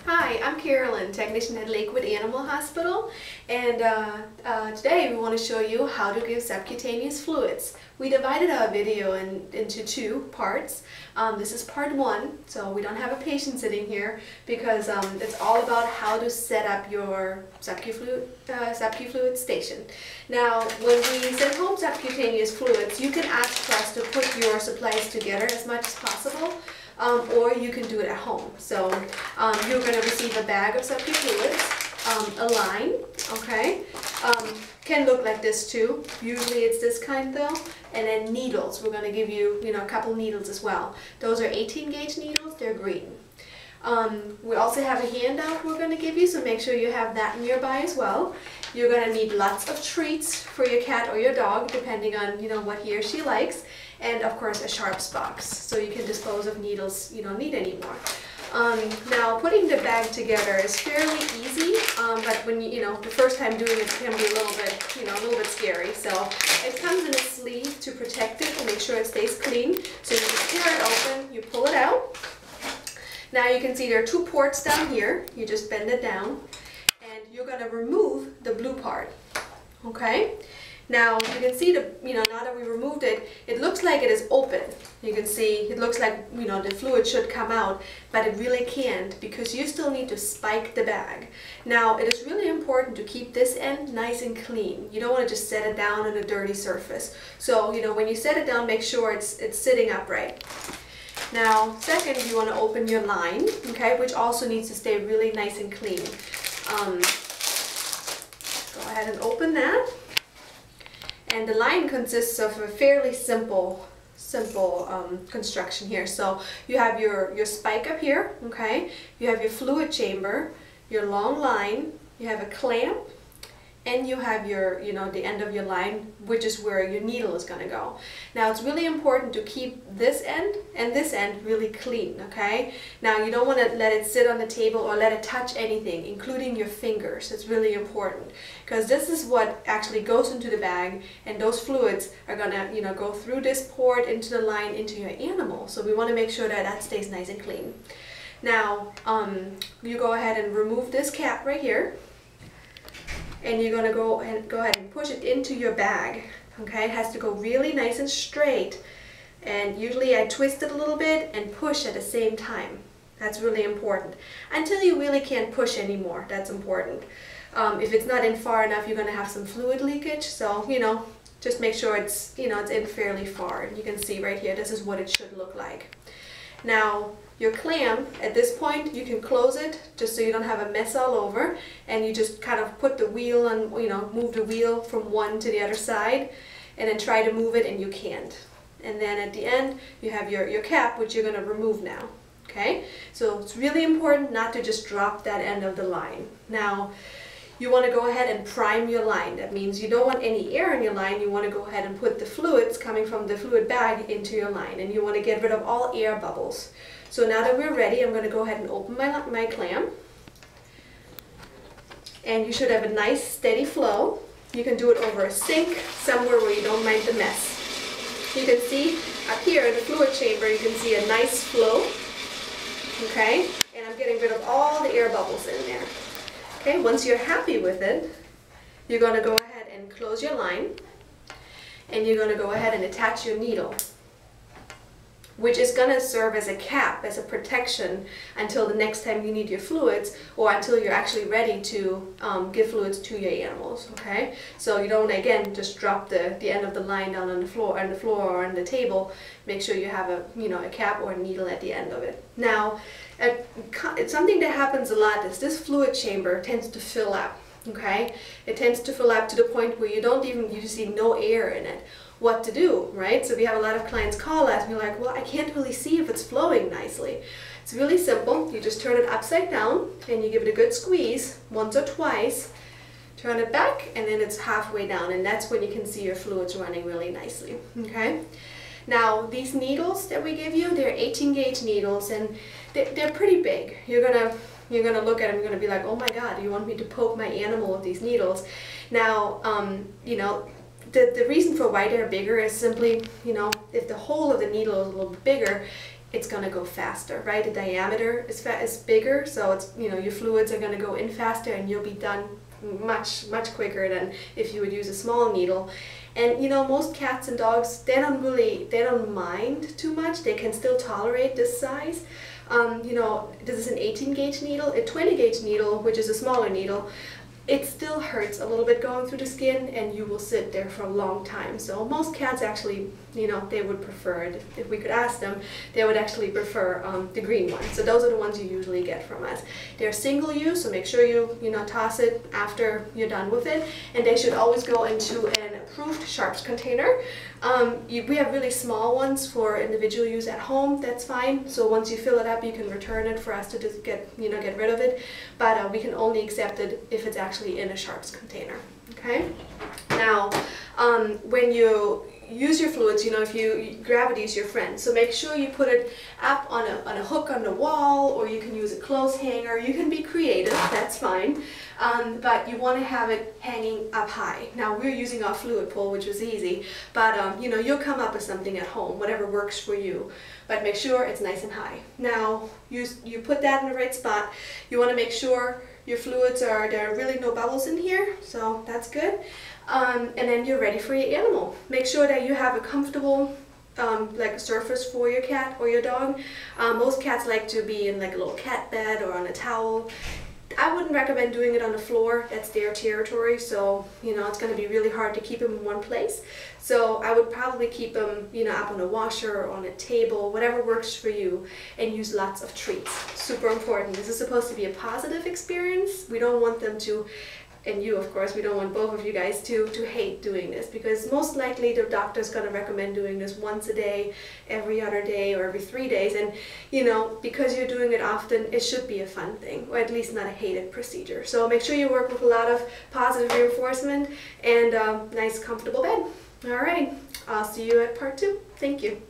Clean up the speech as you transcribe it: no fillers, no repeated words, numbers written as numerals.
Hi, I'm Karolin, technician at Lakewood Animal Hospital, and today we want to show you how to give subcutaneous fluids. We divided our video into two parts. This is part one, so we don't have a patient sitting here because it's all about how to set up your subQ fluid station. Now, when we send home subcutaneous fluids, you can ask for us to put your supplies together as much as possible. Or you can do it at home. So you're going to receive a bag of subQ fluids, a line, okay? Can look like this too. Usually it's this kind though. And then needles. We're going to give you, a couple needles as well. Those are 18 gauge needles. They're green. We also have a handout we're going to give you, so make sure you have that nearby as well. You're going to need lots of treats for your cat or your dog, depending on what he or she likes, and of course a sharps box, so you can dispose of needles you don't need anymore. Now, putting the bag together is fairly easy, but when the first time doing it can be a little bit scary. So it comes in a sleeve to protect it and make sure it stays clean. So you just tear it open, you pull it out. Now you can see there are two ports down here. You just bend it down and you're going to remove the blue part. Okay? Now you can see now that we removed it, it looks like it is open. You can see it looks like the fluid should come out, but it really can't because you still need to spike the bag. Now it is really important to keep this end nice and clean. You don't want to just set it down on a dirty surface. So when you set it down, make sure it's sitting upright. Now, second, you want to open your line, okay, which also needs to stay really nice and clean. Go ahead and open that. And the line consists of a fairly simple construction here. So you have your spike up here, okay, you have your fluid chamber, your long line, you have a clamp, and you have your, the end of your line, which is where your needle is going to go. Now, it's really important to keep this end and this end really clean, okay? Now, you don't want to let it sit on the table or let it touch anything, including your fingers. It's really important because this is what actually goes into the bag, and those fluids are going to, go through this port into the line into your animal. So we want to make sure that that stays nice and clean. Now, you go ahead and remove this cap right here. And you're going to go ahead and push it into your bag. Okay, it has to go really nice and straight. And usually I twist it a little bit and push at the same time. That's really important. Until you really can't push anymore, that's important. If it's not in far enough, you're going to have some fluid leakage. So, just make sure it's in fairly far. And you can see right here, this is what it should look like. Now, your clamp, at this point, you can close it just so you don't have a mess all over, and you just kind of put the wheel and, move the wheel from one to the other side, and then try to move it, and you can't. And then at the end, you have your cap, which you're going to remove now. Okay? So it's really important not to just drop that end of the line. Now, you want to go ahead and prime your line. That means you don't want any air in your line. You want to go ahead and put the fluids coming from the fluid bag into your line, and you want to get rid of all air bubbles. So now that we're ready, I'm going to go ahead and open my clamp. And you should have a nice steady flow. You can do it over a sink, somewhere where you don't mind the mess. You can see up here in the fluid chamber, you can see a nice flow. Okay? And I'm getting rid of all the air bubbles in there. Okay, once you're happy with it, you're going to go ahead and close your line, and you're going to go ahead and attach your needle, which is going to serve as a cap, as a protection until the next time you need your fluids, or until you're actually ready to give fluids to your animals. Okay, so you don't again just drop the end of the line down on the floor or on the table. Make sure you have a cap or a needle at the end of it. Now, it's something that happens a lot is this fluid chamber tends to fill up. Okay, it tends to fill up to the point where you see no air in it. What to do, right? So we have a lot of clients call us and you're like, well, I can't really see if it's flowing nicely. It's really simple. You just turn it upside down and you give it a good squeeze once or twice, turn it back, and then it's halfway down, and that's when you can see your fluids running really nicely. Okay? Now, these needles that we give you, they're 18 gauge needles, and they're pretty big. You're gonna look at them, you're gonna be like, oh my God, you want me to poke my animal with these needles? Now, the reason for why they're bigger is simply, if the hole of the needle is a little bit bigger, it's going to go faster, right? The diameter is bigger, so it's, you know, your fluids are going to go in faster and you'll be done much quicker than if you would use a small needle. And you know, most cats and dogs, they don't mind too much. They can still tolerate this size. You know, this is an 18 gauge needle. A 20 gauge needle, which is a smaller needle, it still hurts a little bit going through the skin, and you will sit there for a long time. So most cats actually, you know, they would prefer it. If we could ask them, they would actually prefer the green ones. So those are the ones you usually get from us. They're single use, so make sure you know, toss it after you're done with it. And they should always go into an approved sharps container. We have really small ones for individual use at home. That's fine. So once you fill it up, you can return it for us to just get rid of it. But we can only accept it if it's actually in a sharps container. Okay. Now, when you use your fluids, you know, gravity is your friend, so make sure you put it up on a hook on the wall, or you can use a clothes hanger. You can be creative, that's fine, but you want to have it hanging up high. Now we're using our fluid pole, which was easy, but you know, you'll come up with something at home, whatever works for you, but make sure it's nice and high. Now you put that in the right spot. You want to make sure your fluids there are really no bubbles in here, so that's good. And then you're ready for your animal. Make sure that you have a comfortable like a surface for your cat or your dog. Most cats like to be in like a little cat bed or on a towel. I wouldn't recommend doing it on the floor. That's their territory, so you know, it's going to be really hard to keep them in one place. So I would probably keep them, you know, up on a washer or on a table, whatever works for you, and use lots of treats. Super important. This is supposed to be a positive experience. We don't want them to, and you, of course, we don't want both of you guys to hate doing this, because most likely the doctor's going to recommend doing this once a day, every other day, or every 3 days. And you know, because you're doing it often, it should be a fun thing, or at least not a hated procedure. So make sure you work with a lot of positive reinforcement and a nice comfortable bed. All right, I'll see you at part 2. Thank you.